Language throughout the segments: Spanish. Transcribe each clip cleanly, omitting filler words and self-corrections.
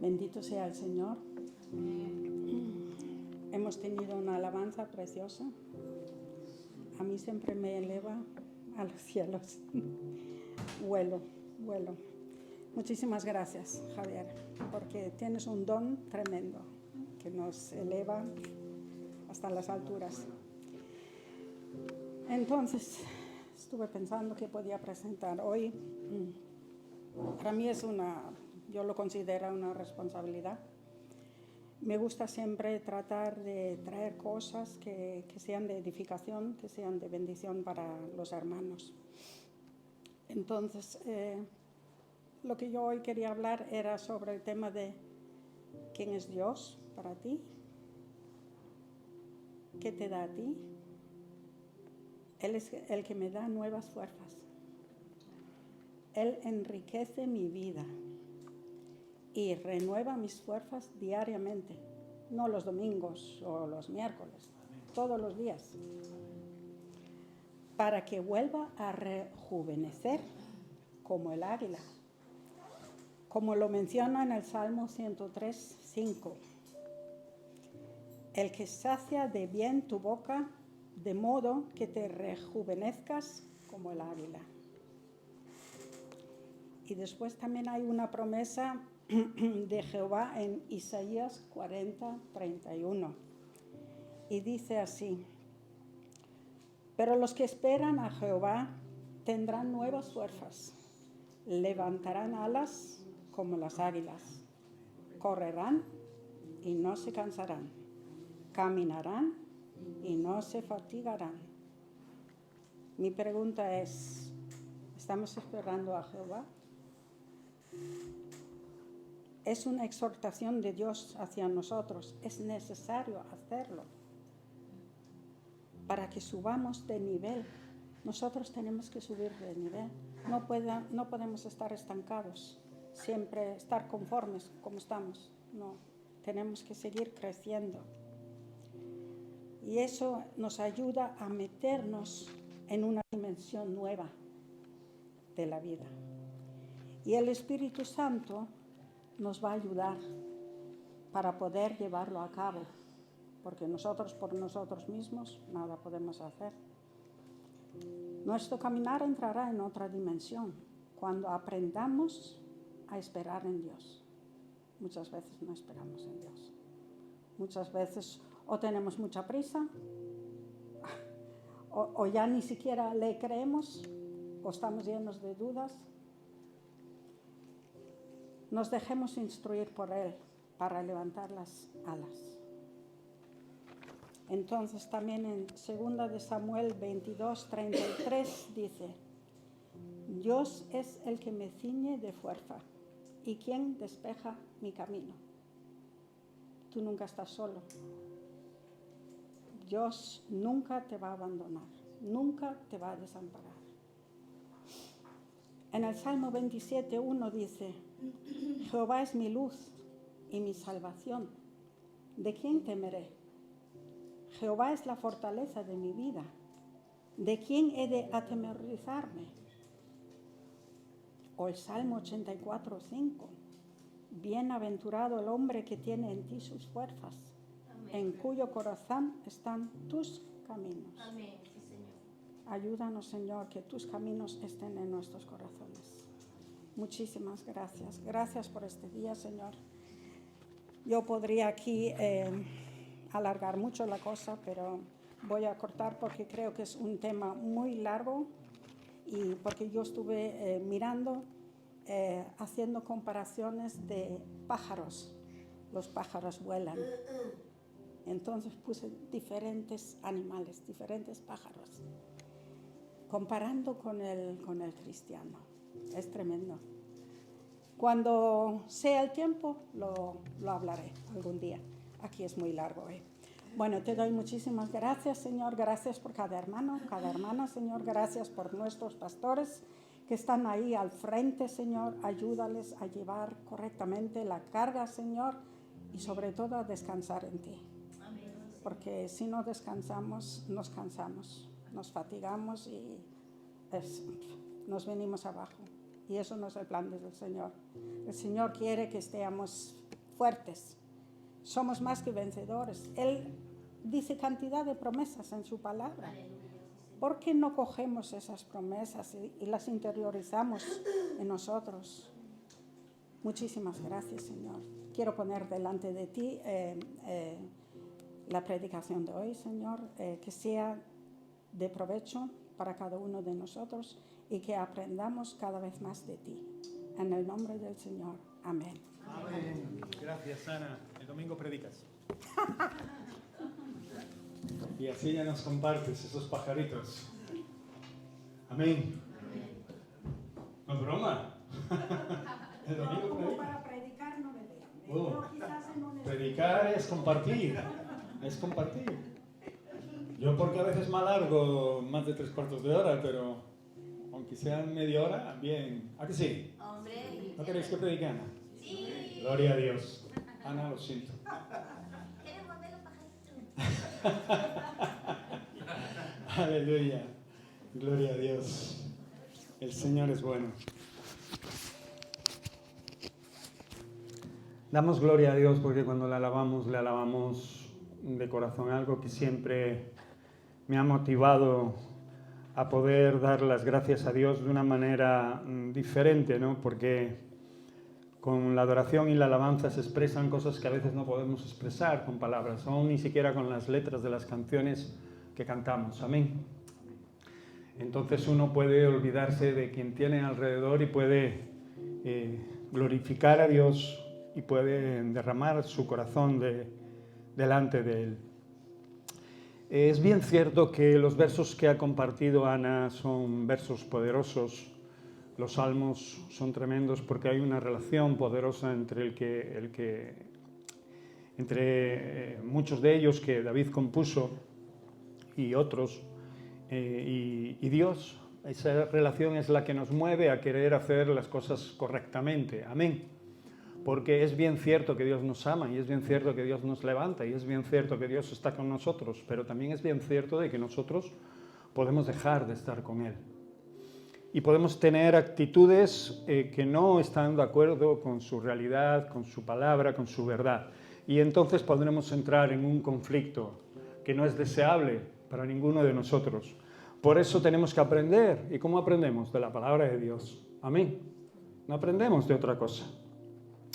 Bendito sea el Señor. Hemos tenido una alabanza preciosa. A mí siempre me eleva a los cielos. Vuelo. Muchísimas gracias, Javier, porque tienes un don tremendo que nos eleva hasta las alturas. Entonces, estuve pensando que podía presentar hoy. Para mí yo lo considero una responsabilidad. Me gusta siempre tratar de traer cosas que sean de edificación, que sean de bendición para los hermanos. Entonces, lo que yo hoy quería hablar era sobre el tema de quién es Dios para ti, qué te da a ti. Él es el que me da nuevas fuerzas. Él enriquece mi vida y renueva mis fuerzas diariamente, no los domingos o los miércoles, todos los días, para que vuelva a rejuvenecer como el águila, como lo menciona en el Salmo 103:5. El que sacia de bien tu boca, de modo que te rejuvenezcas como el águila. Y después también hay una promesa de Jehová en Isaías 40:31. Y dice así: pero los que esperan a Jehová tendrán nuevas fuerzas, levantarán alas como las águilas, correrán y no se cansarán, caminarán y no se fatigarán. Mi pregunta es, ¿estamos esperando a Jehová? Es una exhortación de Dios hacia nosotros. Es necesario hacerlo para que subamos de nivel. Nosotros tenemos que subir de nivel. No podemos estar estancados, siempre estar conformes como estamos. No, tenemos que seguir creciendo. Y eso nos ayuda a meternos en una dimensión nueva de la vida. Y el Espíritu Santo nos va a ayudar para poder llevarlo a cabo, porque nosotros por nosotros mismos nada podemos hacer. Nuestro caminar entrará en otra dimensión cuando aprendamos a esperar en Dios. Muchas veces no esperamos en Dios. Muchas veces o tenemos mucha prisa, o ya ni siquiera le creemos, o estamos llenos de dudas. Nos dejemos instruir por Él para levantar las alas. Entonces también en 2 de Samuel 22:33 dice: Dios es el que me ciñe de fuerza y quien despeja mi camino. Tú nunca estás solo. Dios nunca te va a abandonar, nunca te va a desamparar. En el Salmo 27:1 dice: Jehová es mi luz y mi salvación. ¿De quién temeré? Jehová es la fortaleza de mi vida. ¿De quién he de atemorizarme? O el Salmo 84:5. Bienaventurado el hombre que tiene en ti sus fuerzas, en cuyo corazón están tus caminos. Amén, sí, Señor. Ayúdanos, Señor, que tus caminos estén en nuestros corazones. Muchísimas gracias. Gracias por este día, Señor. Yo podría aquí alargar mucho la cosa, pero voy a cortar porque creo que es un tema muy largo y porque yo estuve mirando, haciendo comparaciones de pájaros. Los pájaros vuelan. Entonces puse diferentes animales, diferentes pájaros, comparando con el cristiano. Es tremendo. Cuando sea el tiempo, lo hablaré algún día. Aquí es muy largo. Bueno, te doy muchísimas gracias, Señor. Gracias por cada hermano, cada hermana, Señor. Gracias por nuestros pastores que están ahí al frente, Señor. Ayúdales a llevar correctamente la carga, Señor, y sobre todo a descansar en ti. Porque si no descansamos, nos cansamos, nos fatigamos y nos venimos abajo. Y eso no es el plan del Señor. El Señor quiere que estemos fuertes. Somos más que vencedores. Él dice cantidad de promesas en su palabra. ¿Por qué no cogemos esas promesas y las interiorizamos en nosotros? Muchísimas gracias, Señor. Quiero poner delante de ti la predicación de hoy, Señor, que sea de provecho para cada uno de nosotros y que aprendamos cada vez más de ti. En el nombre del Señor. Amén. Amén. Gracias, Ana. El domingo predicas. Y así ya nos compartes esos pajaritos. Amén. No es broma. El domingo Como predicas. para predicar no me veo. Predicar es compartir. Es compartir. Yo porque a veces me alargo más de 3/4 de hora, pero aunque sean media hora, bien. ¿A que sí? Hombre. ¿No queréis que predique Ana? Sí. Gloria a Dios. Ana, lo siento. Queremos ver los pajaritos. Aleluya. Gloria a Dios. El Señor es bueno. Damos gloria a Dios porque cuando le alabamos de corazón. Algo que siempre me ha motivado a poder dar las gracias a Dios de una manera diferente, ¿no? Porque con la adoración y la alabanza se expresan cosas que a veces no podemos expresar con palabras, o ni siquiera con las letras de las canciones que cantamos. Amén. Entonces uno puede olvidarse de quien tiene alrededor y puede glorificar a Dios y puede derramar su corazón delante de Él. Es bien cierto que los versos que ha compartido Ana son versos poderosos. Los salmos son tremendos porque hay una relación poderosa entre muchos de ellos que David compuso y otros, y Dios. Esa relación es la que nos mueve a querer hacer las cosas correctamente. Amén. Porque es bien cierto que Dios nos ama y es bien cierto que Dios nos levanta y es bien cierto que Dios está con nosotros, pero también es bien cierto de que nosotros podemos dejar de estar con Él. Y podemos tener actitudes que no están de acuerdo con su realidad, con su palabra, con su verdad. Y entonces podremos entrar en un conflicto que no es deseable para ninguno de nosotros. Por eso tenemos que aprender. ¿Y cómo aprendemos? De la palabra de Dios. Amén. No aprendemos de otra cosa.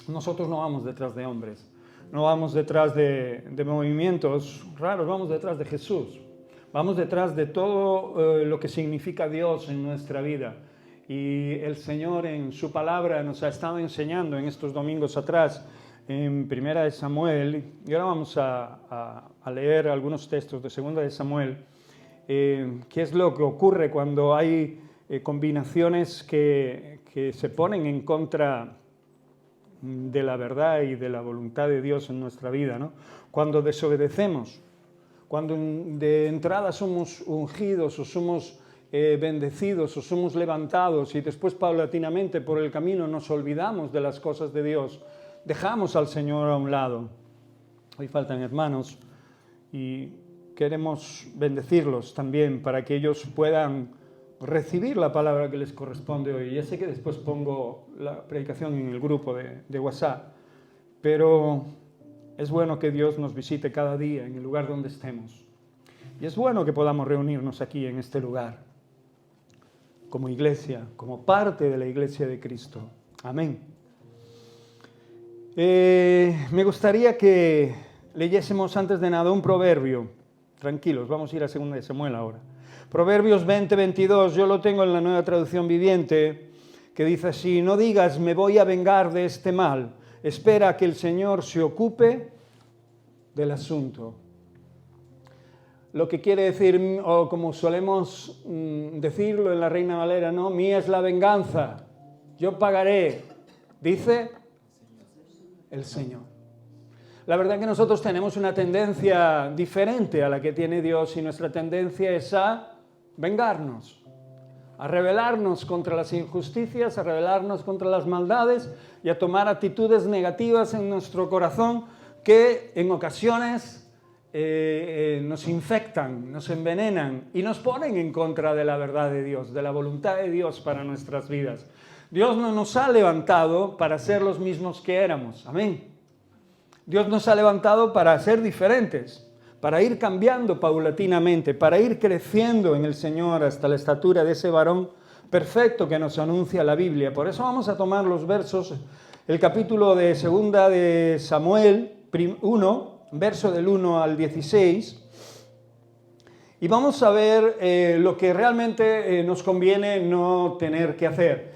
Nosotros no vamos detrás de hombres, no vamos detrás de movimientos raros, vamos detrás de Jesús. Vamos detrás de todo lo que significa Dios en nuestra vida. Y el Señor en su palabra nos ha estado enseñando en estos domingos atrás, en 1 de Samuel, y ahora vamos a leer algunos textos de 2 de Samuel, qué es lo que ocurre cuando hay combinaciones que se ponen en contra de la verdad y de la voluntad de Dios en nuestra vida, ¿no? Cuando desobedecemos, cuando de entrada somos ungidos o somos bendecidos o somos levantados y después paulatinamente por el camino nos olvidamos de las cosas de Dios, dejamos al Señor a un lado. Hoy faltan hermanos y queremos bendecirlos también para que ellos puedan recibir la palabra que les corresponde hoy. Ya sé que después pongo la predicación en el grupo de WhatsApp, pero es bueno que Dios nos visite cada día en el lugar donde estemos. Y es bueno que podamos reunirnos aquí en este lugar, como iglesia, como parte de la iglesia de Cristo. Amén. Me gustaría que leyésemos antes de nada un proverbio. Tranquilos, vamos a ir a 2 de Samuel ahora. Proverbios 20-22, yo lo tengo en la Nueva Traducción Viviente, que dice así: no digas me voy a vengar de este mal, espera a que el Señor se ocupe del asunto. Lo que quiere decir, o como solemos decirlo en la Reina Valera, ¿no? Mía es la venganza, yo pagaré, dice el Señor. La verdad que nosotros tenemos una tendencia diferente a la que tiene Dios y nuestra tendencia es a vengarnos, a rebelarnos contra las injusticias, a rebelarnos contra las maldades y a tomar actitudes negativas en nuestro corazón que en ocasiones nos infectan, nos envenenan y nos ponen en contra de la verdad de Dios, de la voluntad de Dios para nuestras vidas. Dios no nos ha levantado para ser los mismos que éramos. Amén. Dios nos ha levantado para ser diferentes, para ir cambiando paulatinamente, para ir creciendo en el Señor hasta la estatura de ese varón perfecto que nos anuncia la Biblia. Por eso vamos a tomar los versos, el capítulo de 2 de Samuel 1, verso del 1 al 16, y vamos a ver lo que realmente nos conviene no tener que hacer.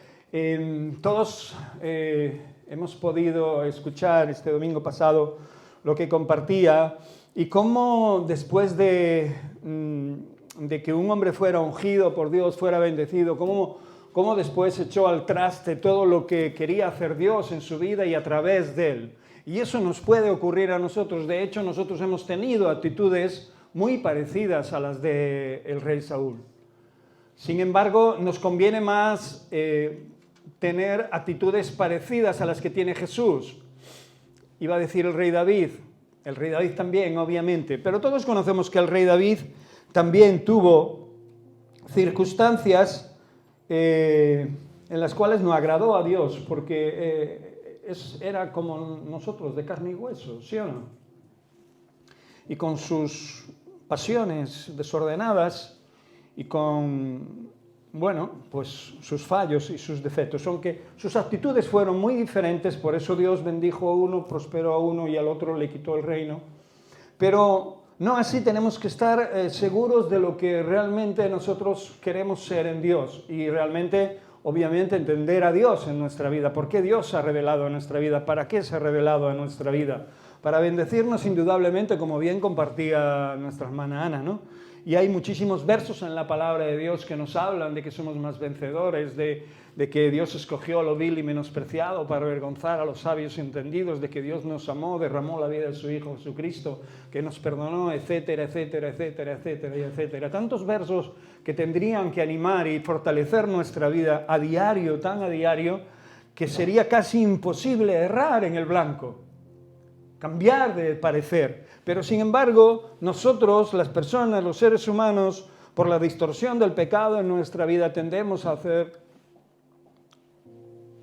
Todos hemos podido escuchar este domingo pasado lo que compartía y cómo después de que un hombre fuera ungido por Dios, fuera bendecido, cómo después echó al traste todo lo que quería hacer Dios en su vida y a través de él. Y eso nos puede ocurrir a nosotros. De hecho, nosotros hemos tenido actitudes muy parecidas a las del rey Saúl. Sin embargo, nos conviene más tener actitudes parecidas a las que tiene Jesús. Iba a decir el rey David también, obviamente, pero todos conocemos que el rey David también tuvo circunstancias en las cuales no agradó a Dios, porque era como nosotros, de carne y hueso, ¿sí o no? Y con sus pasiones desordenadas y con, pues sus fallos y sus defectos, aunque sus actitudes fueron muy diferentes, por eso Dios bendijo a uno, prosperó a uno y al otro le quitó el reino. Pero no así tenemos que estar seguros de lo que realmente nosotros queremos ser en Dios y realmente, obviamente, entender a Dios en nuestra vida. ¿Por qué Dios se ha revelado en nuestra vida? ¿Para qué se ha revelado en nuestra vida? Para bendecirnos indudablemente, como bien compartía nuestra hermana Ana, ¿no? Y hay muchísimos versos en la palabra de Dios que nos hablan de que somos más vencedores, de que Dios escogió lo vil y menospreciado para avergonzar a los sabios y entendidos, de que Dios nos amó, derramó la vida de su Hijo Jesucristo, que nos perdonó, etcétera, etcétera, etcétera, etcétera, etcétera. Tantos versos que tendrían que animar y fortalecer nuestra vida a diario, tan a diario, que sería casi imposible errar en el blanco, cambiar de parecer. Pero sin embargo, nosotros, las personas, los seres humanos, por la distorsión del pecado en nuestra vida, tendemos a hacer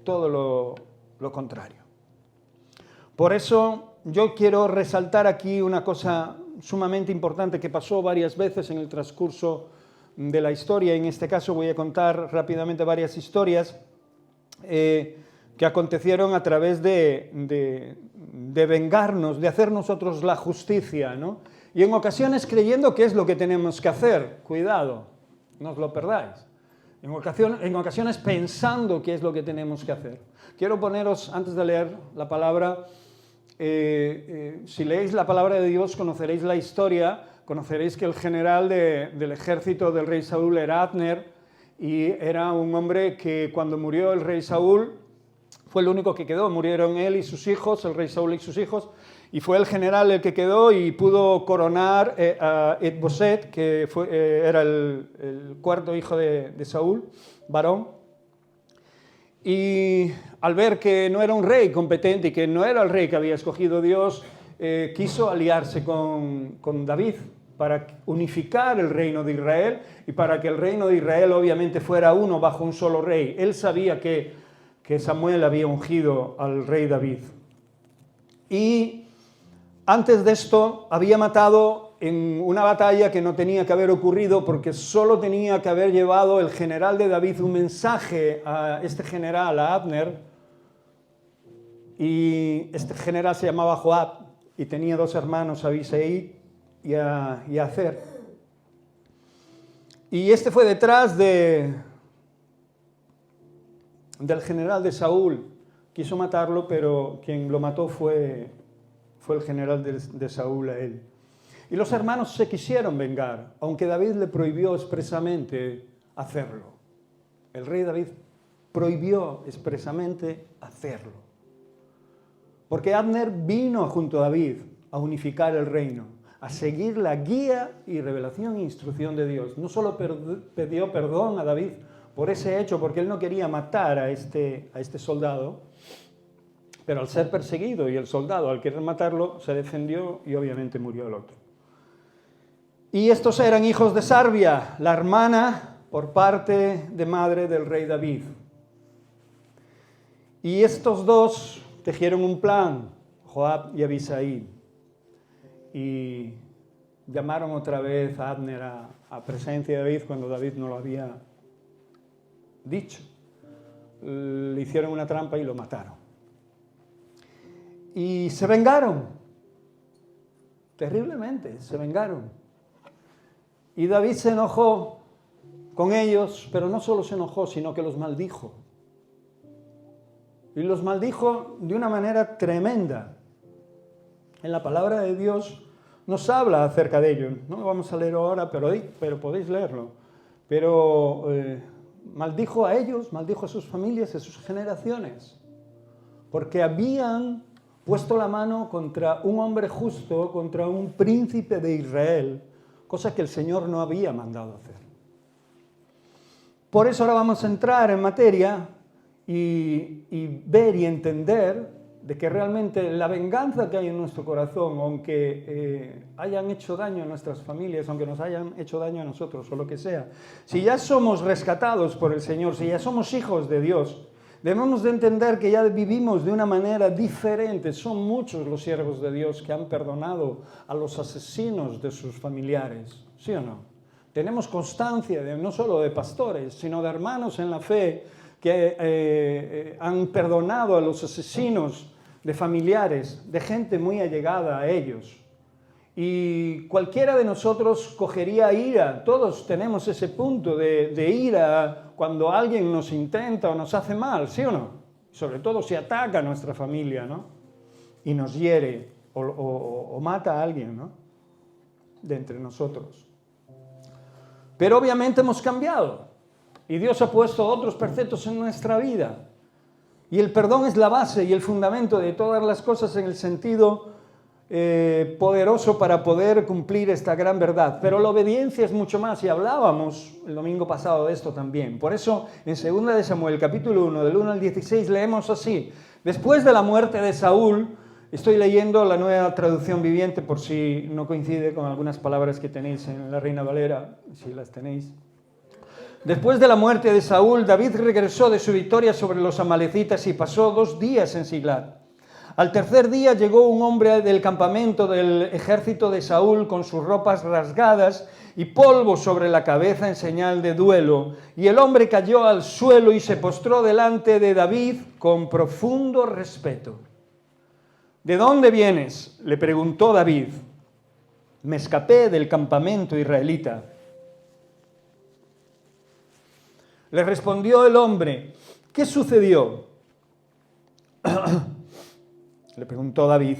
todo lo contrario. Por eso yo quiero resaltar aquí una cosa sumamente importante que pasó varias veces en el transcurso de la historia. En este caso voy a contar rápidamente varias historias que acontecieron a través de vengarnos, de hacer nosotros la justicia, ¿no? Y en ocasiones creyendo que es lo que tenemos que hacer. Cuidado, no os lo perdáis. En ocasiones pensando que es lo que tenemos que hacer. Quiero poneros, antes de leer la palabra, si leéis la palabra de Dios, conoceréis la historia, conoceréis que el general del ejército del rey Saúl era Abner, y era un hombre que cuando murió el rey Saúl, fue el único que quedó. Murieron él y sus hijos, el rey Saúl y sus hijos, y fue el general el que quedó y pudo coronar a Isboset, que era el cuarto hijo de Saúl, varón. Y al ver que no era un rey competente y que no era el rey que había escogido Dios, quiso aliarse con David para unificar el reino de Israel y para que el reino de Israel obviamente fuera uno bajo un solo rey. Él sabía que Samuel había ungido al rey David. Y antes de esto había matado en una batalla que no tenía que haber ocurrido, porque solo tenía que haber llevado el general de David un mensaje a este general, a Abner, y este general se llamaba Joab y tenía dos hermanos, Abisai y Azer. Y este fue detrás del general de Saúl. Quiso matarlo, pero quien lo mató fue el general de Saúl a él. Y los hermanos se quisieron vengar, aunque David le prohibió expresamente hacerlo. El rey David prohibió expresamente hacerlo. Porque Abner vino junto a David a unificar el reino, a seguir la guía y revelación e instrucción de Dios. No solo pidió perdón a David por ese hecho, porque él no quería matar a este soldado, pero al ser perseguido y el soldado al querer matarlo se defendió y obviamente murió el otro. Y estos eran hijos de Sarbia, la hermana por parte de madre del rey David. Y estos dos tejieron un plan, Joab y Abisai. Y llamaron otra vez a Abner a presencia de David cuando David no lo había dicho. Le hicieron una trampa y lo mataron. Y se vengaron, terriblemente, se vengaron. Y David se enojó con ellos, pero no solo se enojó, sino que los maldijo. Y los maldijo de una manera tremenda. En la palabra de Dios nos habla acerca de ello. No lo vamos a leer ahora, pero podéis leerlo. Pero maldijo a ellos, maldijo a sus familias, a sus generaciones. Porque habían puesto la mano contra un hombre justo, contra un príncipe de Israel, cosa que el Señor no había mandado hacer. Por eso ahora vamos a entrar en materia y ver y entender de que realmente la venganza que hay en nuestro corazón, aunque hayan hecho daño a nuestras familias, aunque nos hayan hecho daño a nosotros o lo que sea, si ya somos rescatados por el Señor, si ya somos hijos de Dios, debemos de entender que ya vivimos de una manera diferente. Son muchos los siervos de Dios que han perdonado a los asesinos de sus familiares, ¿sí o no? Tenemos constancia no solo de pastores, sino de hermanos en la fe que han perdonado a los asesinos de familiares, de gente muy allegada a ellos. Y cualquiera de nosotros cogería ira, todos tenemos ese punto de ira cuando alguien nos intenta o nos hace mal, ¿sí o no? Sobre todo si ataca a nuestra familia, ¿no? Y nos hiere o mata a alguien, ¿no? De entre nosotros. Pero obviamente hemos cambiado y Dios ha puesto otros preceptos en nuestra vida. Y el perdón es la base y el fundamento de todas las cosas en el sentido poderoso para poder cumplir esta gran verdad. Pero la obediencia es mucho más y hablábamos el domingo pasado de esto también. Por eso en 2 de Samuel capítulo 1 del 1 al 16 leemos así: después de la muerte de Saúl, estoy leyendo la Nueva Traducción Viviente por si no coincide con algunas palabras que tenéis en la Reina Valera, si las tenéis. Después de la muerte de Saúl, David regresó de su victoria sobre los amalecitas y pasó 2 días en Siglat. Al tercer día llegó un hombre del campamento del ejército de Saúl con sus ropas rasgadas y polvo sobre la cabeza en señal de duelo. Y el hombre cayó al suelo y se postró delante de David con profundo respeto. ¿De dónde vienes?, le preguntó David. Me escapé del campamento israelita. Le respondió el hombre, ¿qué sucedió? Le preguntó David,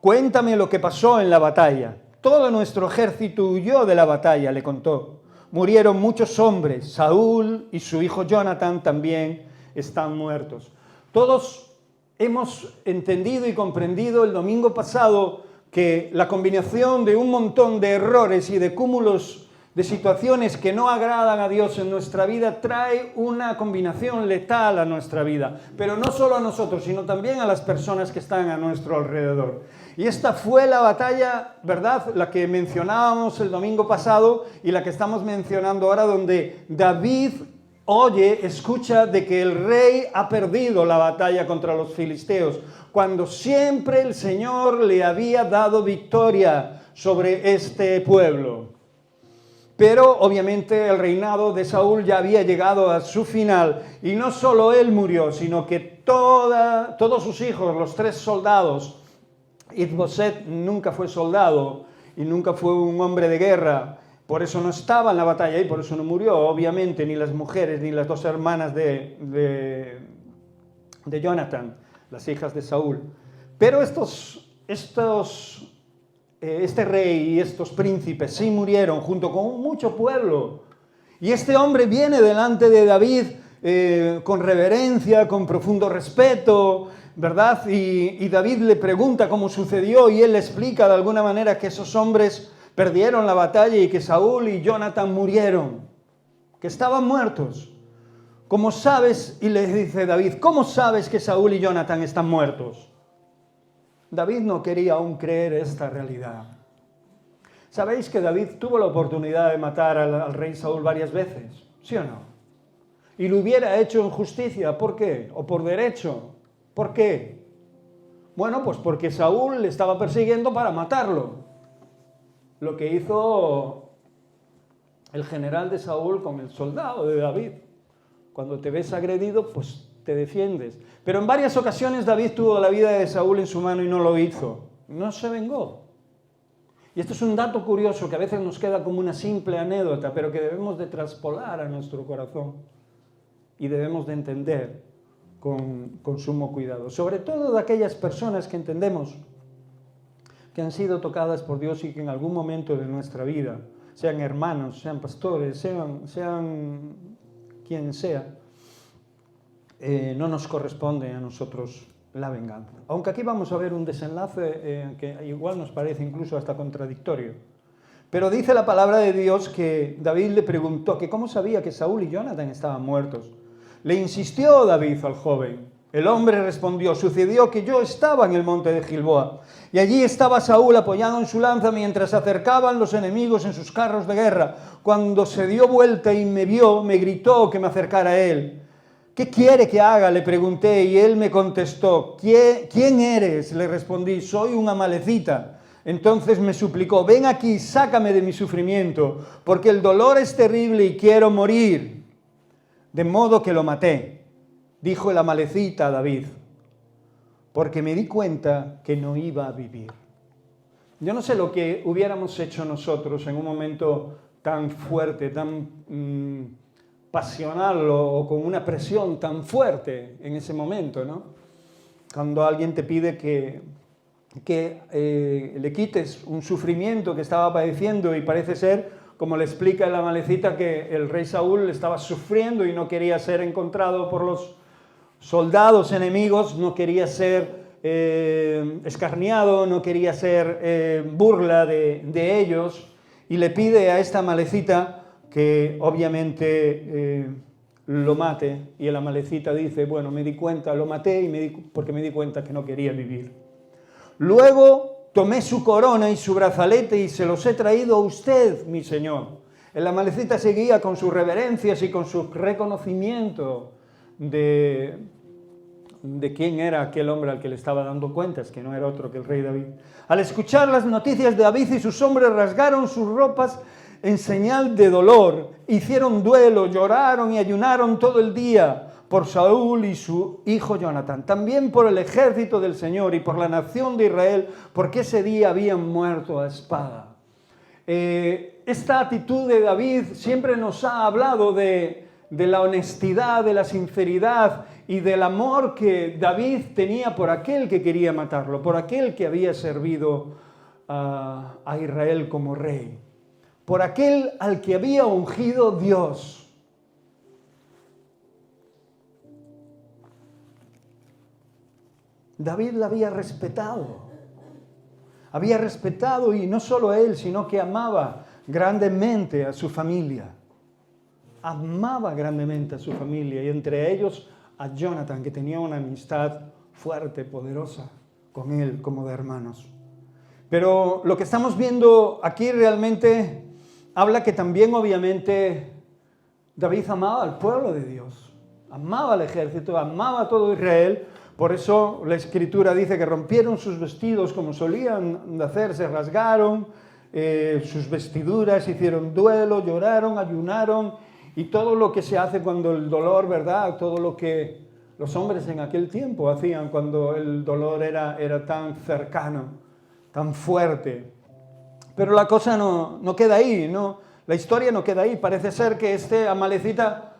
cuéntame lo que pasó en la batalla. Todo nuestro ejército huyó de la batalla, le contó. Murieron muchos hombres, Saúl y su hijo Jonathan también están muertos. Todos hemos entendido y comprendido el domingo pasado que la combinación de un montón de errores y de cúmulos de situaciones que no agradan a Dios en nuestra vida trae una combinación letal a nuestra vida, pero no solo a nosotros, sino también a las personas que están a nuestro alrededor. Y esta fue la batalla, ¿verdad?, la que mencionábamos el domingo pasado y la que estamos mencionando ahora, donde David escucha de que el rey ha perdido la batalla contra los filisteos, cuando siempre el Señor le había dado victoria sobre este pueblo. Pero obviamente el reinado de Saúl ya había llegado a su final y no solo él murió, sino que todos sus hijos, los 3 soldados, Isboset nunca fue soldado y nunca fue un hombre de guerra, por eso no estaba en la batalla y por eso no murió, obviamente, ni las mujeres ni las 2 hermanas de Jonathan, las hijas de Saúl. Pero este rey y estos príncipes sí murieron junto con mucho pueblo. Y este hombre viene delante de David con reverencia, con profundo respeto, ¿verdad? Y David le pregunta cómo sucedió y él le explica de alguna manera que esos hombres perdieron la batalla y que Saúl y Jonathan murieron, que estaban muertos. ¿Cómo sabes? Y le dice David, ¿cómo sabes que Saúl y Jonathan están muertos? David no quería aún creer esta realidad. ¿Sabéis que David tuvo la oportunidad de matar al rey Saúl varias veces? ¿Sí o no? Y lo hubiera hecho en justicia. ¿Por qué? ¿O por derecho? ¿Por qué? Bueno, pues porque Saúl le estaba persiguiendo para matarlo. Lo que hizo el general de Saúl con el soldado de David. Cuando te ves agredido, pues te defiendes. Pero en varias ocasiones David tuvo la vida de Saúl en su mano y no lo hizo. No se vengó. Y esto es un dato curioso que a veces nos queda como una simple anécdota, pero que debemos de traspolar a nuestro corazón y debemos de entender con sumo cuidado. Sobre todo de aquellas personas que entendemos que han sido tocadas por Dios y que en algún momento de nuestra vida, sean hermanos, sean pastores, sean quien sea, no nos corresponde a nosotros la venganza. Aunque aquí vamos a ver un desenlace que igual nos parece incluso hasta contradictorio. Pero dice la palabra de Dios que David le preguntó que cómo sabía que Saúl y Jonathan estaban muertos. Le insistió David al joven. El hombre respondió: sucedió que yo estaba en el monte de Gilboa, y allí estaba Saúl apoyado en su lanza mientras se acercaban los enemigos en sus carros de guerra. Cuando se dio vuelta y me vio, me gritó que me acercara a él. ¿Qué quiere que haga?, le pregunté, y él me contestó. ¿Quién eres?, le respondí. Soy un amalecita. Entonces me suplicó: ven aquí, sácame de mi sufrimiento, porque el dolor es terrible y quiero morir. De modo que lo maté, dijo el amalecita a David, porque me di cuenta que no iba a vivir. Yo no sé lo que hubiéramos hecho nosotros en un momento tan fuerte, tan pasional o con una presión tan fuerte en ese momento, ¿no? Cuando alguien te pide que le quites un sufrimiento que estaba padeciendo y parece ser, como le explica el amalecita, que el rey Saúl estaba sufriendo y no quería ser encontrado por los soldados enemigos, no quería ser escarniado, no quería ser burla de ellos, y le pide a esta amalecita que obviamente lo mate, y el amalecita dice: bueno, me di cuenta, lo maté porque me di cuenta que no quería vivir. Luego tomé su corona y su brazalete y se los he traído a usted, mi señor. El amalecita seguía con sus reverencias y con su reconocimiento de quién era aquel hombre al que le estaba dando cuentas, que no era otro que el rey David. Al escuchar las noticias de David y sus hombres rasgaron sus ropas en señal de dolor, hicieron duelo, lloraron y ayunaron todo el día por Saúl y su hijo Jonathan, también por el ejército del Señor y por la nación de Israel, porque ese día habían muerto a espada. Esta actitud de David siempre nos ha hablado de la honestidad, de la sinceridad y del amor que David tenía por aquel que quería matarlo, por aquel que había servido a Israel como rey, por aquel al que había ungido Dios. David la había respetado y no solo a él, sino que amaba grandemente a su familia. Amaba grandemente a su familia y entre ellos a Jonathan, que tenía una amistad fuerte, poderosa con él como de hermanos. Pero lo que estamos viendo aquí realmente habla que también obviamente David amaba al pueblo de Dios, amaba al ejército, amaba a todo Israel. Por eso la Escritura dice que rompieron sus vestidos como solían hacer, se rasgaron sus vestiduras, hicieron duelo, lloraron, ayunaron y todo lo que se hace cuando el dolor, ¿verdad? Todo lo que los hombres en aquel tiempo hacían cuando el dolor era tan cercano, tan fuerte. Pero la cosa no queda ahí, ¿no? La historia no queda ahí. Parece ser que este amalecita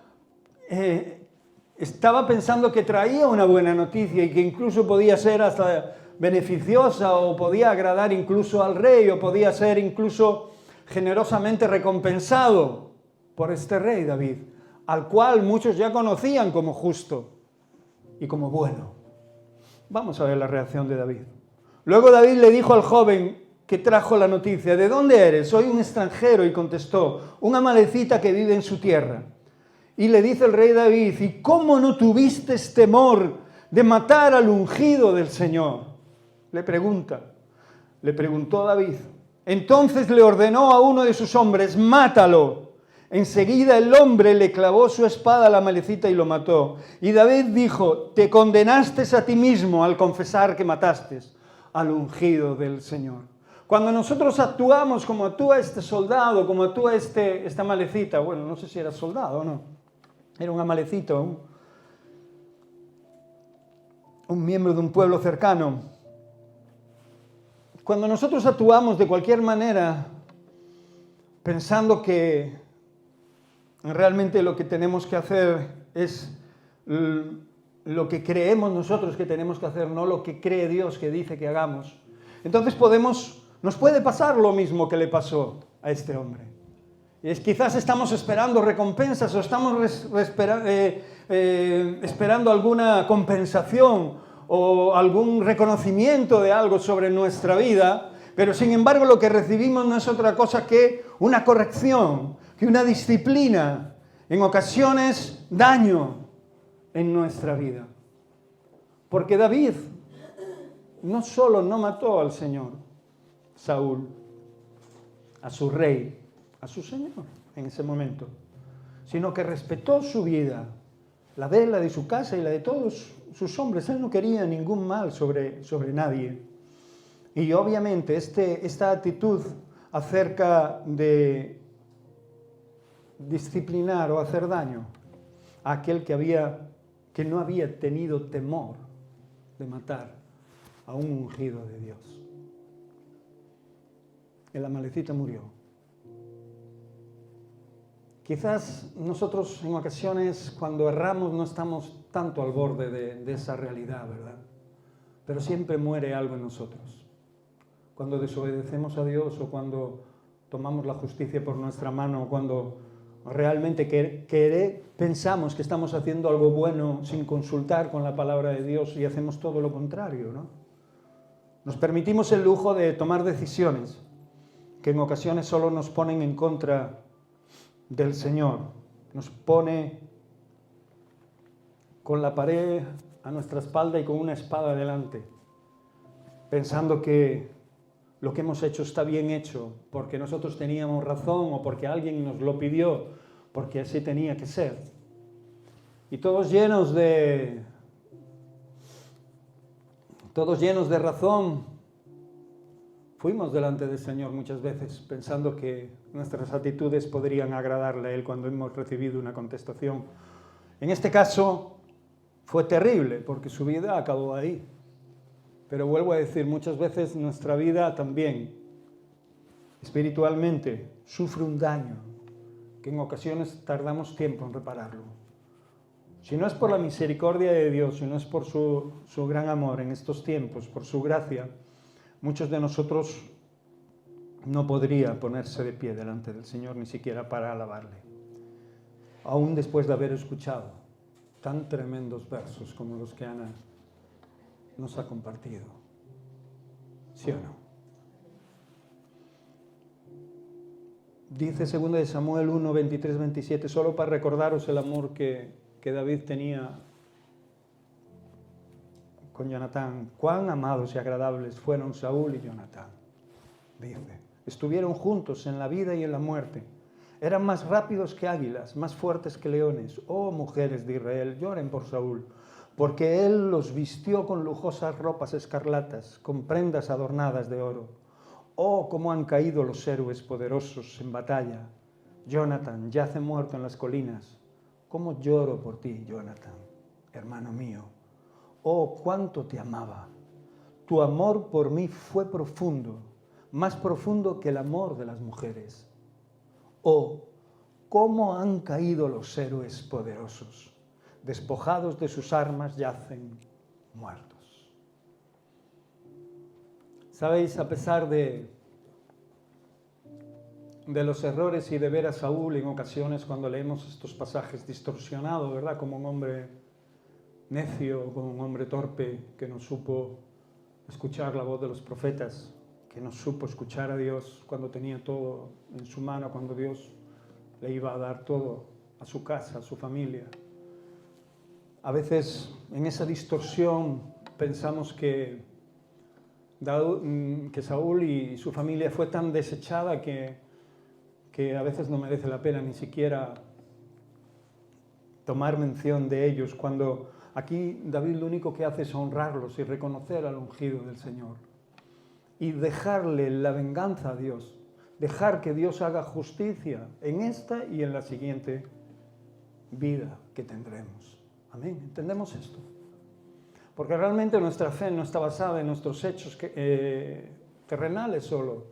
estaba pensando que traía una buena noticia y que incluso podía ser hasta beneficiosa o podía agradar incluso al rey o podía ser incluso generosamente recompensado por este rey David, al cual muchos ya conocían como justo y como bueno. Vamos a ver la reacción de David. Luego David le dijo al joven que trajo la noticia: ¿de dónde eres? Soy un extranjero, y contestó: un amalecita que vive en su tierra. Y le dice el rey David: ¿y cómo no tuviste temor de matar al ungido del Señor? Le preguntó David. Entonces le ordenó a uno de sus hombres: mátalo. Enseguida el hombre le clavó su espada al amalecita y lo mató. Y David dijo, te condenaste a ti mismo al confesar que mataste al ungido del Señor. Cuando nosotros actuamos como actúa este soldado, como actúa esta amalecita, bueno, no sé si era soldado o no, era un amalecito, un miembro de un pueblo cercano. Cuando nosotros actuamos de cualquier manera, pensando que realmente lo que tenemos que hacer es lo que creemos nosotros que tenemos que hacer, no lo que cree Dios que dice que hagamos, entonces nos puede pasar lo mismo que le pasó a este hombre. Y quizás estamos esperando recompensas o estamos esperando alguna compensación o algún reconocimiento de algo sobre nuestra vida, pero sin embargo lo que recibimos no es otra cosa que una corrección, que una disciplina, en ocasiones daño en nuestra vida. Porque David no solo no mató al Señor, Saúl, a su rey, a su Señor en ese momento, sino que respetó su vida, la de él, la de su casa y la de todos sus hombres. Él no quería ningún mal sobre nadie. Y obviamente esta actitud acerca de disciplinar o hacer daño a aquel que no había tenido temor de matar a un ungido de Dios. El amalecita murió. Quizás nosotros en ocasiones cuando erramos no estamos tanto al borde de esa realidad, ¿verdad? Pero siempre muere algo en nosotros. Cuando desobedecemos a Dios o cuando tomamos la justicia por nuestra mano o cuando realmente pensamos que estamos haciendo algo bueno sin consultar con la palabra de Dios y hacemos todo lo contrario, ¿no? Nos permitimos el lujo de tomar decisiones que en ocasiones solo nos ponen en contra del Señor, nos pone con la pared a nuestra espalda y con una espada delante, pensando que lo que hemos hecho está bien hecho, porque nosotros teníamos razón o porque alguien nos lo pidió, porque así tenía que ser. Y todos llenos de razón, fuimos delante del Señor muchas veces pensando que nuestras actitudes podrían agradarle a Él cuando hemos recibido una contestación. En este caso fue terrible porque su vida acabó ahí. Pero vuelvo a decir, muchas veces nuestra vida también, espiritualmente, sufre un daño que en ocasiones tardamos tiempo en repararlo. Si no es por la misericordia de Dios, si no es por su gran amor en estos tiempos, por su gracia, muchos de nosotros no podría ponerse de pie delante del Señor ni siquiera para alabarle. Aún después de haber escuchado tan tremendos versos como los que Ana nos ha compartido. ¿Sí o no? Dice 2 Samuel 1, 23, 27, solo para recordaros el amor que David tenía con Jonatán. Cuán amados y agradables fueron Saúl y Jonatán. Dice, estuvieron juntos en la vida y en la muerte. Eran más rápidos que águilas, más fuertes que leones. Oh, mujeres de Israel, lloren por Saúl, porque él los vistió con lujosas ropas escarlatas, con prendas adornadas de oro. Oh, cómo han caído los héroes poderosos en batalla. Jonatán yace muerto en las colinas. Cómo lloro por ti, Jonatán, hermano mío. Oh, cuánto te amaba. Tu amor por mí fue profundo, más profundo que el amor de las mujeres. Oh, cómo han caído los héroes poderosos. Despojados de sus armas yacen muertos. ¿Sabéis? A pesar de los errores y de ver a Saúl en ocasiones cuando leemos estos pasajes distorsionado, ¿verdad? Como un hombre necio, como un hombre torpe que no supo escuchar la voz de los profetas, que no supo escuchar a Dios cuando tenía todo en su mano, cuando Dios le iba a dar todo a su casa, a su familia. A veces en esa distorsión pensamos que Saúl y su familia fue tan desechada que que a veces no merece la pena ni siquiera tomar mención de ellos, cuando aquí David lo único que hace es honrarlos y reconocer al ungido del Señor y dejarle la venganza a Dios, dejar que Dios haga justicia en esta y en la siguiente vida que tendremos. Amén. ¿Entendemos esto? Porque realmente nuestra fe no está basada en nuestros hechos terrenales solo,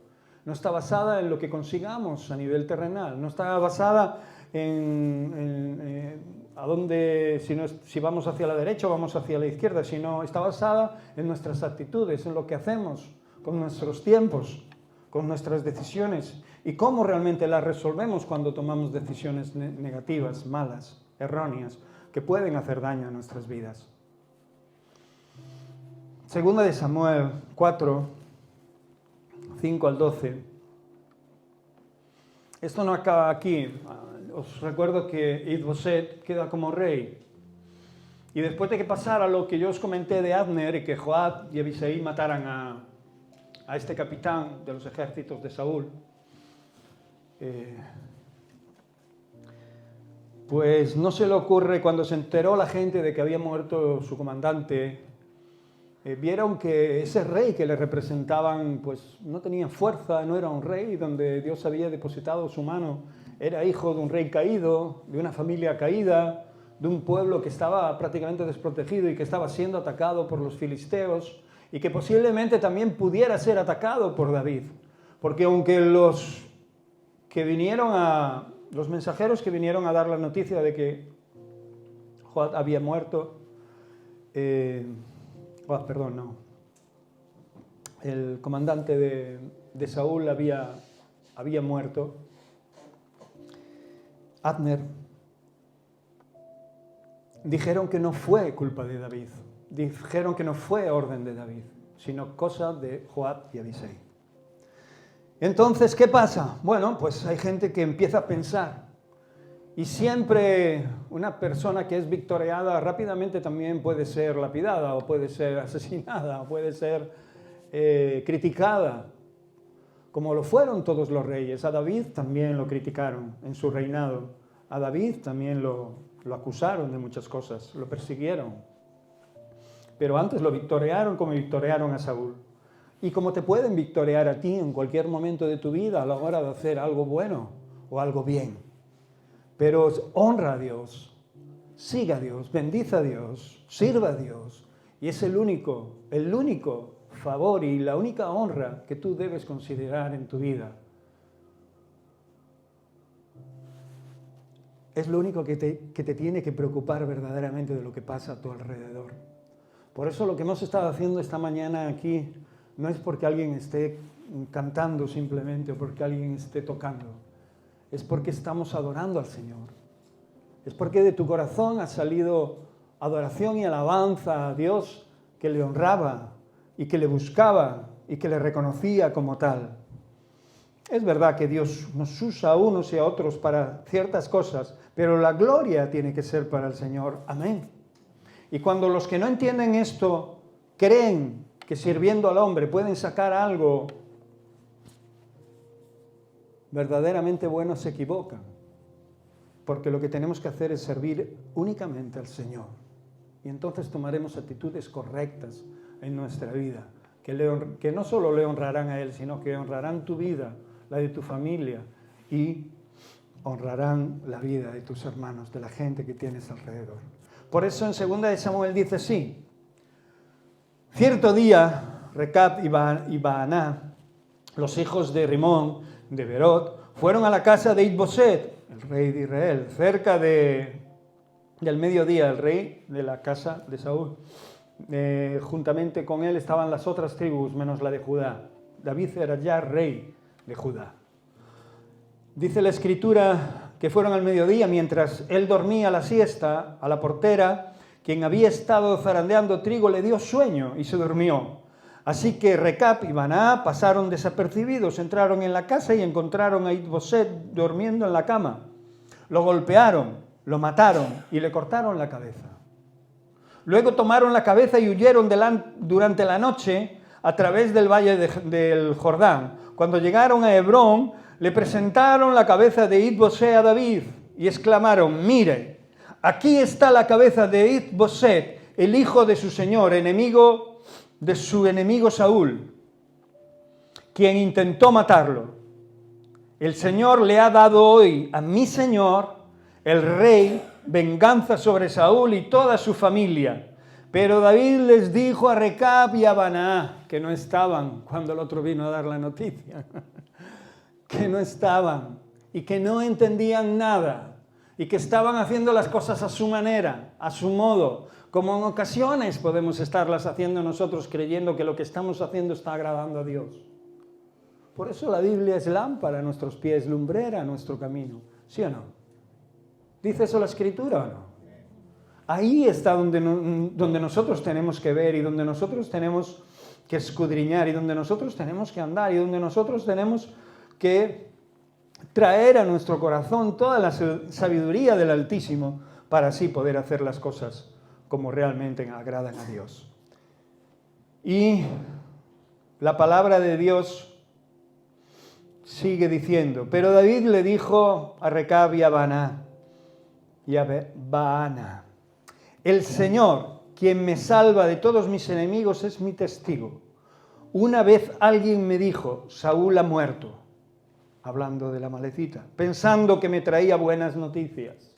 no está basada en lo que consigamos a nivel terrenal, no está basada en a dónde, si vamos hacia la derecha o vamos hacia la izquierda, sino está basada en nuestras actitudes, en lo que hacemos con nuestros tiempos, con nuestras decisiones y cómo realmente las resolvemos cuando tomamos decisiones negativas, malas, erróneas, que pueden hacer daño a nuestras vidas. Segunda de Samuel 4, 5 al 12. Esto no acaba aquí. Os recuerdo que Is-Boset queda como rey. Y después de que pasara lo que yo os comenté de Abner y que Joab y Abisai mataran a este capitán de los ejércitos de Saúl, pues no se le ocurre, cuando se enteró la gente de que había muerto su comandante, vieron que ese rey que le representaban pues no tenía fuerza, no era un rey donde Dios había depositado su mano, era hijo de un rey caído, de una familia caída, de un pueblo que estaba prácticamente desprotegido y que estaba siendo atacado por los filisteos y que posiblemente también pudiera ser atacado por David, porque aunque los mensajeros que vinieron a dar la noticia de que Joab había muerto, el comandante de Saúl había muerto, Abner, dijeron que no fue culpa de David, dijeron que no fue orden de David, sino cosa de Joab y Abisai. Entonces, ¿qué pasa? Bueno, pues hay gente que empieza a pensar, y siempre una persona que es victoriada rápidamente también puede ser lapidada, o puede ser asesinada, o puede ser criticada, como lo fueron todos los reyes. A David también lo criticaron en su reinado, a David también lo acusaron de muchas cosas, lo persiguieron, pero antes lo victoriaron como victoriaron a Saúl. Y como te pueden victoriar a ti en cualquier momento de tu vida a la hora de hacer algo bueno o algo bien. Pero honra a Dios, siga a Dios, bendice a Dios, sirva a Dios. Y es el único favor y la única honra que tú debes considerar en tu vida. Es lo único que te tiene que preocupar verdaderamente de lo que pasa a tu alrededor. Por eso lo que hemos estado haciendo esta mañana aquí no es porque alguien esté cantando simplemente o porque alguien esté tocando. Es porque estamos adorando al Señor. Es porque de tu corazón ha salido adoración y alabanza a Dios que le honraba y que le buscaba y que le reconocía como tal. Es verdad que Dios nos usa a unos y a otros para ciertas cosas, pero la gloria tiene que ser para el Señor. Amén. Y cuando los que no entienden esto creen que sirviendo al hombre pueden sacar algo verdaderamente bueno, se equivocan. Porque lo que tenemos que hacer es servir únicamente al Señor. Y entonces tomaremos actitudes correctas en nuestra vida, que no solo le honrarán a Él, sino que honrarán tu vida, la de tu familia, y honrarán la vida de tus hermanos, de la gente que tienes alrededor. Por eso en 2 de Samuel dice así: cierto día, Recab y Baaná, los hijos de Rimón, de Berot, fueron a la casa de Is-Boset, el rey de Israel, cerca del mediodía, el rey de la casa de Saúl. Juntamente con él estaban las otras tribus, menos la de Judá. David era ya rey de Judá. Dice la Escritura que fueron al mediodía, mientras él dormía la siesta, a la portera, quien había estado zarandeando trigo, le dio sueño y se durmió. Así que Recab y Baaná pasaron desapercibidos, entraron en la casa y encontraron a Is-Boset durmiendo en la cama. Lo golpearon, lo mataron y le cortaron la cabeza. Luego tomaron la cabeza y huyeron durante la noche a través del valle del Jordán. Cuando llegaron a Hebrón, le presentaron la cabeza de Is-Bosé a David y exclamaron: mire, aquí está la cabeza de Is-Bosé, el hijo de su señor, enemigo de su enemigo Saúl, quien intentó matarlo. El Señor le ha dado hoy a mi señor, el rey, venganza sobre Saúl y toda su familia. Pero David les dijo a Recab y a Baana, que no estaban cuando el otro vino a dar la noticia, que no estaban y que no entendían nada y que estaban haciendo las cosas a su manera, a su modo, como en ocasiones podemos estarlas haciendo nosotros creyendo que lo que estamos haciendo está agradando a Dios. Por eso la Biblia es lámpara a nuestros pies, lumbrera a nuestro camino, ¿sí o no? ¿Dice eso la Escritura o no? Ahí está donde nosotros tenemos que ver y donde nosotros tenemos que escudriñar y donde nosotros tenemos que andar y donde nosotros tenemos que traer a nuestro corazón toda la sabiduría del Altísimo para así poder hacer las cosas como realmente agradan a Dios. Y la palabra de Dios sigue diciendo: pero David le dijo a Recab y a Baana, el Señor, quien me salva de todos mis enemigos, es mi testigo. Una vez alguien me dijo: Saúl ha muerto, hablando de la Amalecita, pensando que me traía buenas noticias.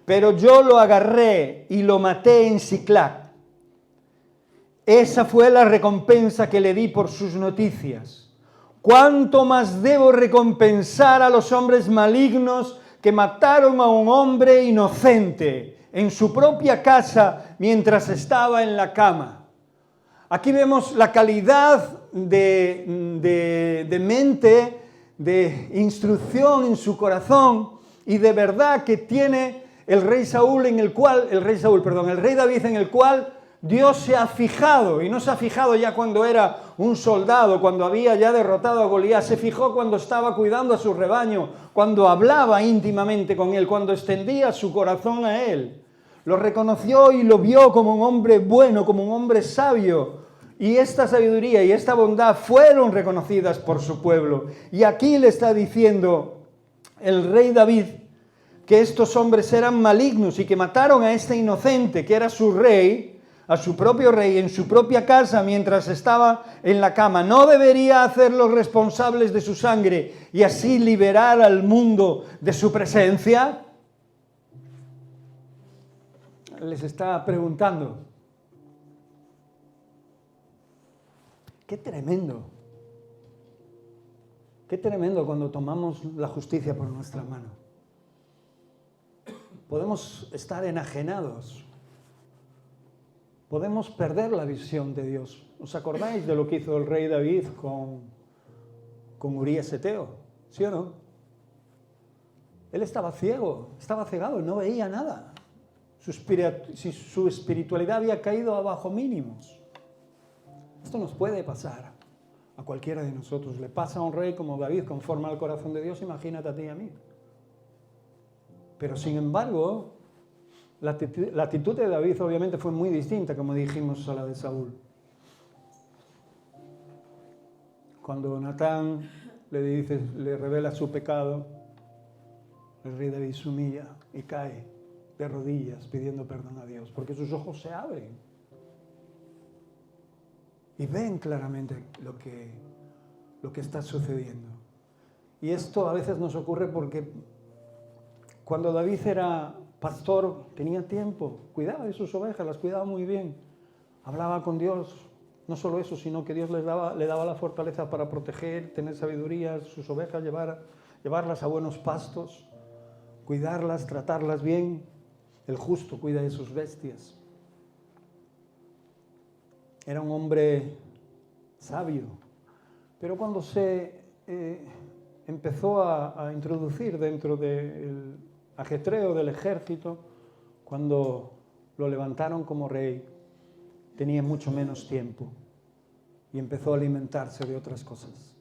Pero yo lo agarré y lo maté en Siclag. Esa fue la recompensa que le di por sus noticias. ¿Cuánto más debo recompensar a los hombres malignos que mataron a un hombre inocente en su propia casa mientras estaba en la cama? Aquí vemos la calidad de mente, de instrucción en su corazón y de verdad que tiene el rey David, en el cual Dios se ha fijado, y no se ha fijado ya cuando era un soldado, cuando había ya derrotado a Goliat, se fijó cuando estaba cuidando a su rebaño, cuando hablaba íntimamente con él, cuando extendía su corazón a él. Lo reconoció y lo vio como un hombre bueno, como un hombre sabio. Y esta sabiduría y esta bondad fueron reconocidas por su pueblo. Y aquí le está diciendo el rey David que estos hombres eran malignos y que mataron a este inocente, que era su rey, a su propio rey, en su propia casa mientras estaba en la cama. ¿No debería hacerlos responsables de su sangre y así liberar al mundo de su presencia? Les está preguntando. Qué tremendo cuando tomamos la justicia por nuestra mano. Podemos estar enajenados. Podemos perder la visión de Dios. ¿Os acordáis de lo que hizo el rey David con Urías Eteo? ¿Sí o no? Él estaba ciego, estaba cegado, no veía nada. Su espiritualidad había caído abajo mínimos. Esto nos puede pasar a cualquiera de nosotros. Le pasa a un rey como David, conforme al corazón de Dios, imagínate a ti y a mí. Pero sin embargo, la actitud de David obviamente fue muy distinta, como dijimos, a la de Saúl. Cuando Natán le revela su pecado, el rey David se humilla y cae de rodillas pidiendo perdón a Dios, porque sus ojos se abren y ven claramente lo que está sucediendo. Y esto a veces nos ocurre porque cuando David era pastor, tenía tiempo, cuidaba de sus ovejas, las cuidaba muy bien, hablaba con Dios. No solo eso, sino que Dios le daba la fortaleza para proteger, tener sabiduría, sus ovejas, llevarlas a buenos pastos, cuidarlas, tratarlas bien. El justo cuida de sus bestias. Era un hombre sabio, pero cuando se empezó a introducir dentro del ajetreo del ejército, cuando lo levantaron como rey, tenía mucho menos tiempo y empezó a alimentarse de otras cosas.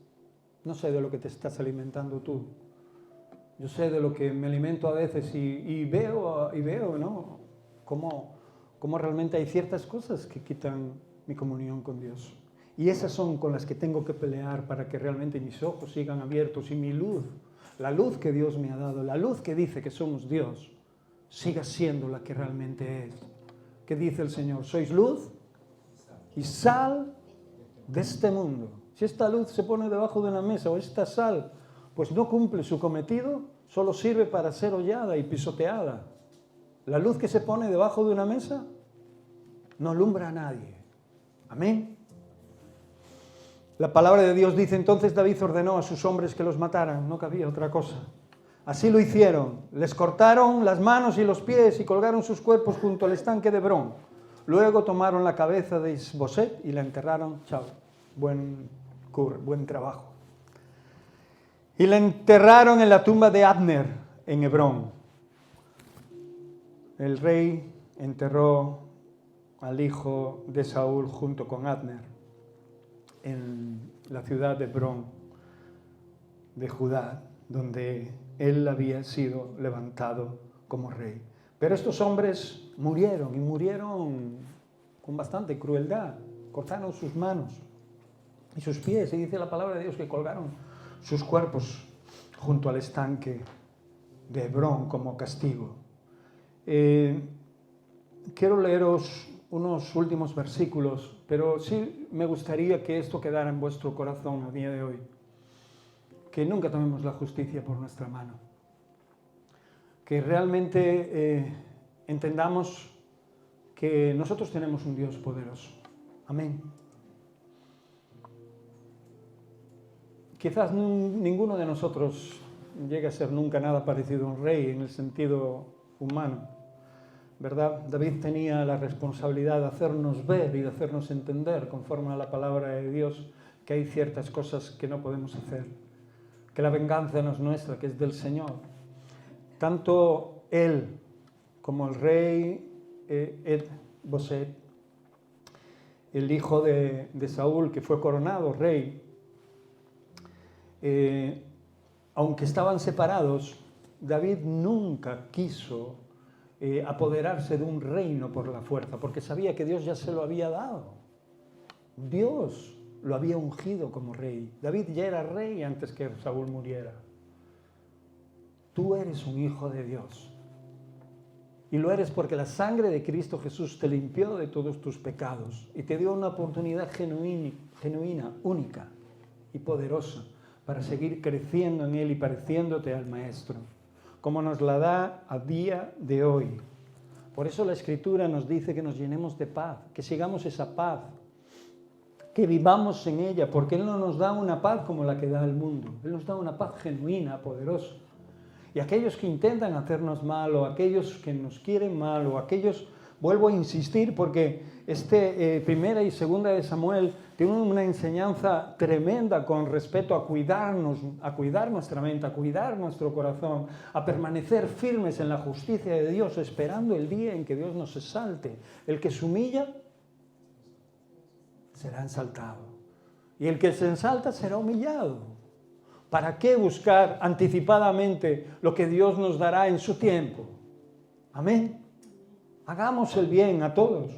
No sé de lo que te estás alimentando tú. Yo sé de lo que me alimento a veces y veo, ¿no? Cómo realmente hay ciertas cosas que quitan mi comunión con Dios. Y esas son con las que tengo que pelear para que realmente mis ojos sigan abiertos y mi luz, la luz que Dios me ha dado, la luz que dice que somos Dios, siga siendo la que realmente es. ¿Qué dice el Señor? Sois luz y sal de este mundo. Si esta luz se pone debajo de una mesa o esta sal, pues no cumple su cometido, solo sirve para ser hollada y pisoteada. La luz que se pone debajo de una mesa no alumbra a nadie. Amén. La palabra de Dios dice, entonces David ordenó a sus hombres que los mataran, no cabía otra cosa. Así lo hicieron, les cortaron las manos y los pies y colgaron sus cuerpos junto al estanque de Hebrón. Luego tomaron la cabeza de Isboset y la enterraron. Chao, buen trabajo. Y la enterraron en la tumba de Abner en Hebrón. El rey enterró al hijo de Saúl junto con Abner en la ciudad de Hebrón, de Judá, donde él había sido levantado como rey. Pero estos hombres murieron, y murieron con bastante crueldad. Cortaron sus manos y sus pies, y dice la palabra de Dios que colgaron sus cuerpos junto al estanque de Hebrón como castigo. Quiero leeros unos últimos versículos, pero sí me gustaría que esto quedara en vuestro corazón a día de hoy. Que nunca tomemos la justicia por nuestra mano. Que realmente entendamos que nosotros tenemos un Dios poderoso. Amén. Quizás ninguno de nosotros llegue a ser nunca nada parecido a un rey en el sentido humano, ¿verdad? David tenía la responsabilidad de hacernos ver y de hacernos entender, conforme a la palabra de Dios, que hay ciertas cosas que no podemos hacer, que la venganza no es nuestra, que es del Señor. Tanto él como el rey Isboset, el hijo de Saúl, que fue coronado rey, aunque estaban separados, David nunca quiso apoderarse de un reino por la fuerza, porque sabía que Dios ya se lo había dado. Dios lo había ungido como rey. David ya era rey antes que Saúl muriera. Tú eres un hijo de Dios. Y lo eres porque la sangre de Cristo Jesús te limpió de todos tus pecados y te dio una oportunidad genuina, única y poderosa para seguir creciendo en Él y pareciéndote al Maestro, como nos la da a día de hoy. Por eso la Escritura nos dice que nos llenemos de paz, que sigamos esa paz, que vivamos en ella, porque Él no nos da una paz como la que da el mundo. Él nos da una paz genuina, poderosa. Y aquellos que intentan hacernos mal, o aquellos que nos quieren mal, o aquellos, vuelvo a insistir, porque primera y segunda de Samuel tienen una enseñanza tremenda con respecto a cuidarnos, a cuidar nuestra mente, a cuidar nuestro corazón, a permanecer firmes en la justicia de Dios, esperando el día en que Dios nos exalte. El que se humilla será ensaltado, y el que se ensalta será humillado. ¿Para qué buscar anticipadamente lo que Dios nos dará en su tiempo? Amén. Hagamos el bien a todos,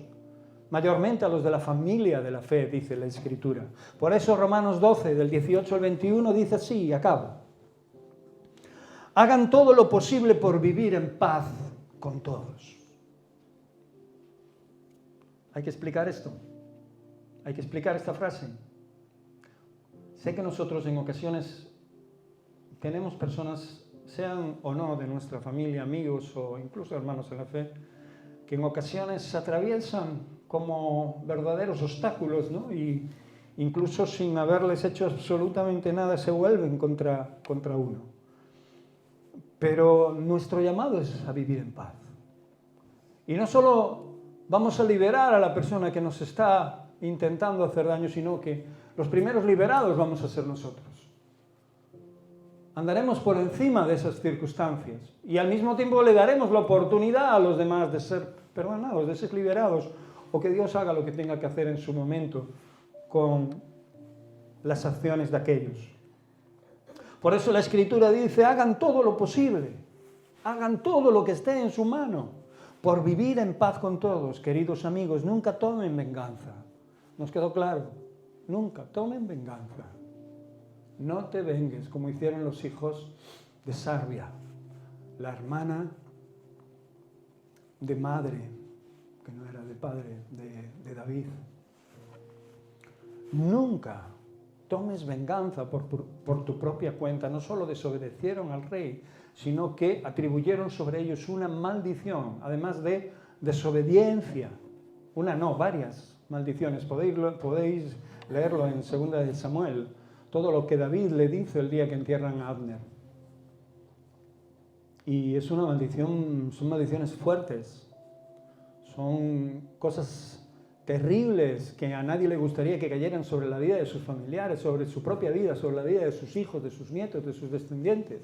mayormente a los de la familia de la fe, dice la Escritura. Por eso Romanos 12, del 18 al 21, dice así, y acabo. Hagan todo lo posible por vivir en paz con todos. Hay que explicar esto. Hay que explicar esta frase. Sé que nosotros en ocasiones tenemos personas, sean o no de nuestra familia, amigos o incluso hermanos en la fe, que en ocasiones se atraviesan como verdaderos obstáculos, ¿no? Y incluso sin haberles hecho absolutamente nada se vuelven contra uno. Pero nuestro llamado es a vivir en paz. Y no solo vamos a liberar a la persona que nos está intentando hacer daño, sino que los primeros liberados vamos a ser nosotros. Andaremos por encima de esas circunstancias y al mismo tiempo le daremos la oportunidad a los demás de ser perdonados, de ser liberados, o que Dios haga lo que tenga que hacer en su momento con las acciones de aquellos. Por eso la Escritura dice, hagan todo lo posible, hagan todo lo que esté en su mano, por vivir en paz con todos. Queridos amigos, nunca tomen venganza. ¿Nos quedó claro? nunca tomen venganza. No te vengues como hicieron los hijos de Sarbia, la hermana de madre, que no era de padre, de David. Nunca tomes venganza por tu propia cuenta. No solo desobedecieron al rey, sino que atribuyeron sobre ellos una maldición, además de desobediencia. Una no, varias maldiciones. Podéis leerlo en 2 de Samuel, todo lo que David le dice el día que entierran a Abner. Y es una maldición, son maldiciones fuertes, son cosas terribles que a nadie le gustaría que cayeran sobre la vida de sus familiares, sobre su propia vida, sobre la vida de sus hijos, de sus nietos, de sus descendientes.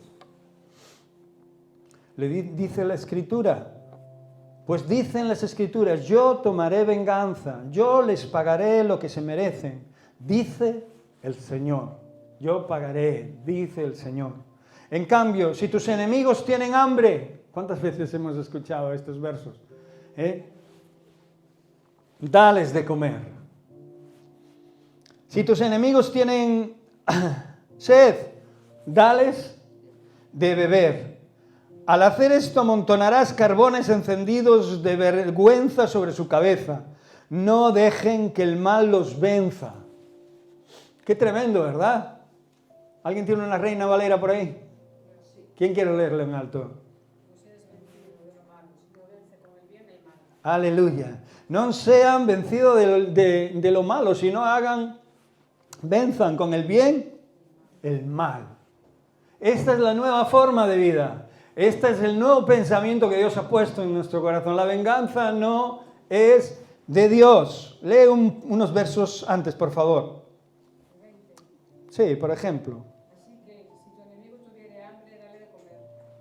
Dice la Escritura, pues dicen las Escrituras, yo tomaré venganza, yo les pagaré lo que se merecen, dice el Señor, yo pagaré, dice el Señor. En cambio, si tus enemigos tienen hambre, ¿cuántas veces hemos escuchado estos versos? Dales de comer. Si tus enemigos tienen sed, dales de beber. Al hacer esto amontonarás carbones encendidos de vergüenza sobre su cabeza. No dejen que el mal los venza. Qué tremendo, ¿verdad? ¿Alguien tiene una Reina Valera por ahí? ¿Quién quiere leerle en alto? Aleluya. No sean vencidos de lo malo, sino venzan con el bien el mal. Esta es la nueva forma de vida. Este es el nuevo pensamiento que Dios ha puesto en nuestro corazón. La venganza no es de Dios. Lee unos versos antes, por favor. Sí, por ejemplo. Así que, si tu enemigo tuviere hambre, dale de comer.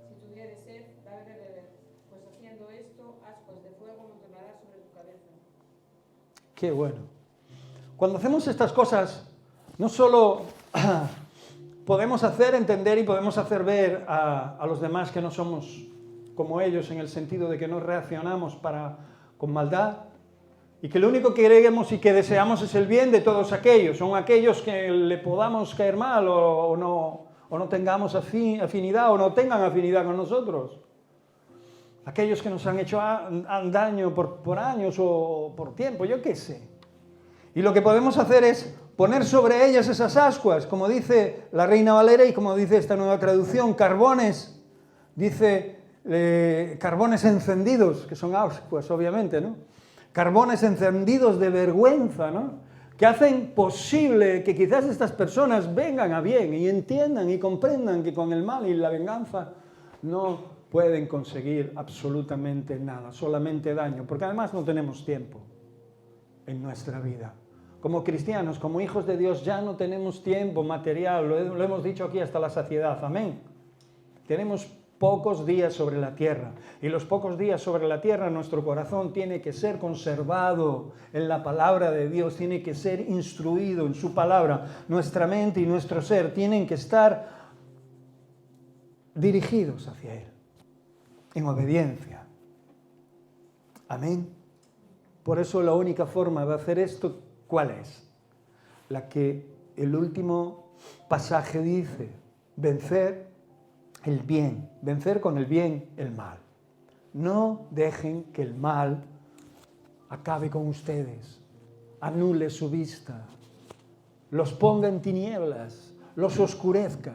Si tuviere sed, dale de beber. Pues haciendo esto, ascuas de fuego amontonarás sobre tu cabeza. Qué bueno. Cuando hacemos estas cosas, no solo podemos hacer entender y podemos hacer ver a los demás que no somos como ellos, en el sentido de que no reaccionamos con maldad, y que lo único que queremos y que deseamos es el bien de todos aquellos. Son aquellos que le podamos caer mal o no tengamos afinidad o no tengan afinidad con nosotros. Aquellos que nos han hecho daño por años o por tiempo, yo qué sé. Y lo que podemos hacer es poner sobre ellas esas ascuas, como dice la Reina Valera y como dice esta nueva traducción, carbones, dice carbones encendidos, que son ascuas obviamente, ¿no? Carbones encendidos de vergüenza, ¿no? Que hacen posible que quizás estas personas vengan a bien y entiendan y comprendan que con el mal y la venganza no pueden conseguir absolutamente nada, solamente daño, porque además no tenemos tiempo en nuestra vida. Como cristianos, como hijos de Dios, ya no tenemos tiempo material, lo hemos dicho aquí hasta la saciedad, amén. Tenemos pocos días sobre la tierra, y los pocos días sobre la tierra nuestro corazón tiene que ser conservado en la palabra de Dios, tiene que ser instruido en su palabra, nuestra mente y nuestro ser tienen que estar dirigidos hacia Él, en obediencia. Amén. Por eso la única forma de hacer esto, ¿cuál es? La que el último pasaje dice, vencer el bien, vencer con el bien el mal. No dejen que el mal acabe con ustedes, anule su vista, los ponga en tinieblas, los oscurezca.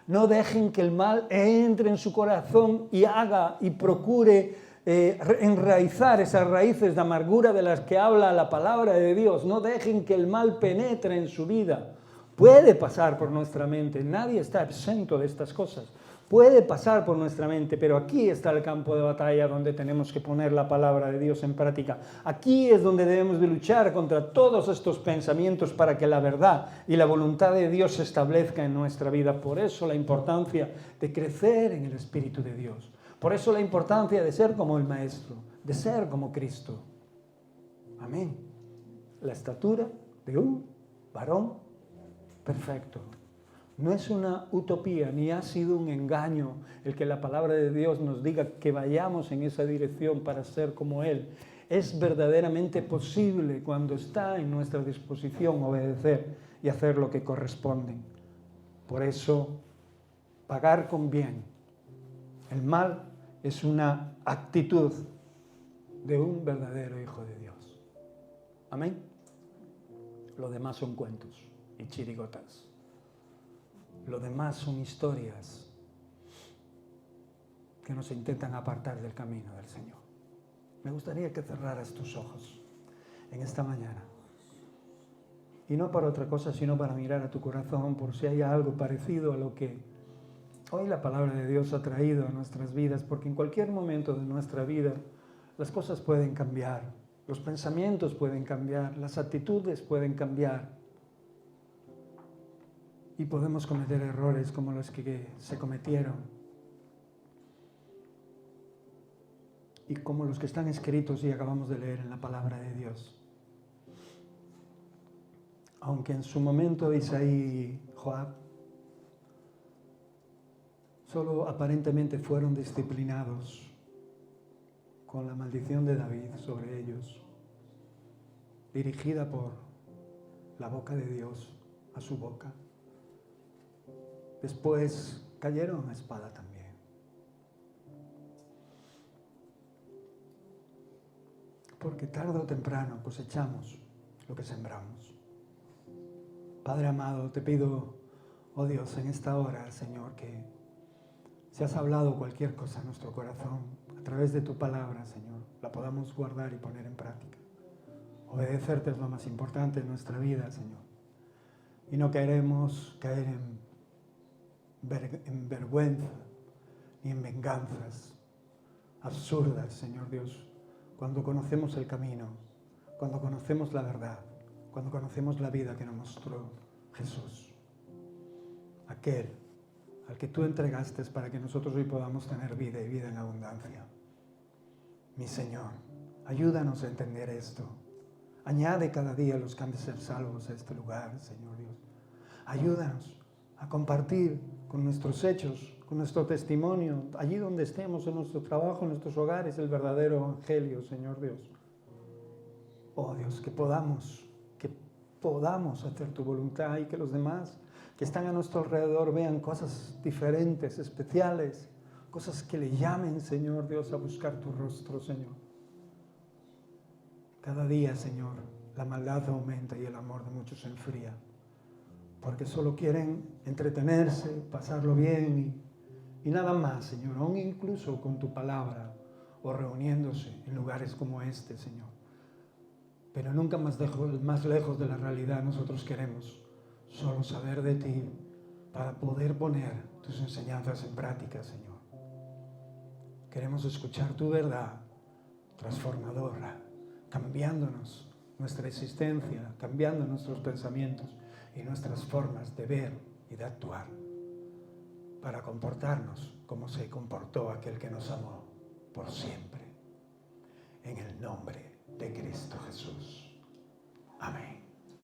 No dejen que el mal entre en su corazón y haga y procure enraizar esas raíces de amargura de las que habla la palabra de Dios. No dejen que el mal penetre en su vida. Puede pasar por nuestra mente, nadie está exento de estas cosas. Puede pasar por nuestra mente, pero aquí está el campo de batalla donde tenemos que poner la palabra de Dios en práctica. Aquí es donde debemos de luchar contra todos estos pensamientos para que la verdad y la voluntad de Dios se establezca en nuestra vida. Por eso la importancia de crecer en el Espíritu de Dios. Por eso la importancia de ser como el Maestro, de ser como Cristo. Amén. La estatura de un varón perfecto. No es una utopía, ni ha sido un engaño el que la palabra de Dios nos diga que vayamos en esa dirección para ser como Él. Es verdaderamente posible cuando está en nuestra disposición obedecer y hacer lo que corresponde. Por eso, pagar con bien el mal es una actitud de un verdadero hijo de Dios. Amén. Lo demás son cuentos y chirigotas. Lo demás son historias que nos intentan apartar del camino del Señor. Me gustaría que cerraras tus ojos en esta mañana. Y no para otra cosa, sino para mirar a tu corazón por si hay algo parecido a lo que hoy la palabra de Dios ha traído a nuestras vidas, porque en cualquier momento de nuestra vida las cosas pueden cambiar, los pensamientos pueden cambiar, las actitudes pueden cambiar y podemos cometer errores como los que se cometieron y como los que están escritos y acabamos de leer en la palabra de Dios. Aunque en su momento Isaí y Joab solo aparentemente fueron disciplinados con la maldición de David sobre ellos, dirigida por la boca de Dios a su boca. Después cayeron a espada también. Porque tarde o temprano cosechamos lo que sembramos. Padre amado, te pido, oh Dios, en esta hora, Señor, que si has hablado cualquier cosa en nuestro corazón, a través de tu palabra, Señor, la podamos guardar y poner en práctica. Obedecerte es lo más importante en nuestra vida, Señor. Y no queremos caer en vergüenza ni en venganzas absurdas, Señor Dios, cuando conocemos el camino, cuando conocemos la verdad, cuando conocemos la vida que nos mostró Jesús, aquel al que tú entregaste para que nosotros hoy podamos tener vida y vida en abundancia. Mi Señor, ayúdanos a entender esto. Añade cada día los que han de ser salvos a este lugar, Señor Dios. Ayúdanos a compartir con nuestros hechos, con nuestro testimonio, allí donde estemos, en nuestro trabajo, en nuestros hogares, el verdadero evangelio, Señor Dios. Oh Dios, que podamos hacer tu voluntad y que los demás que están a nuestro alrededor vean cosas diferentes, especiales, cosas que le llamen, Señor Dios, a buscar tu rostro, Señor. Cada día, Señor, la maldad aumenta y el amor de muchos se enfría, porque solo quieren entretenerse, pasarlo bien y nada más, Señor, aún incluso con tu palabra o reuniéndose en lugares como este, Señor. Pero nunca más lejos de la realidad nosotros queremos solo saber de ti para poder poner tus enseñanzas en práctica, Señor. Queremos escuchar tu verdad transformadora, cambiándonos nuestra existencia, cambiando nuestros pensamientos y nuestras formas de ver y de actuar, para comportarnos como se comportó aquel que nos amó por siempre. En el nombre de Cristo Jesús. Amén.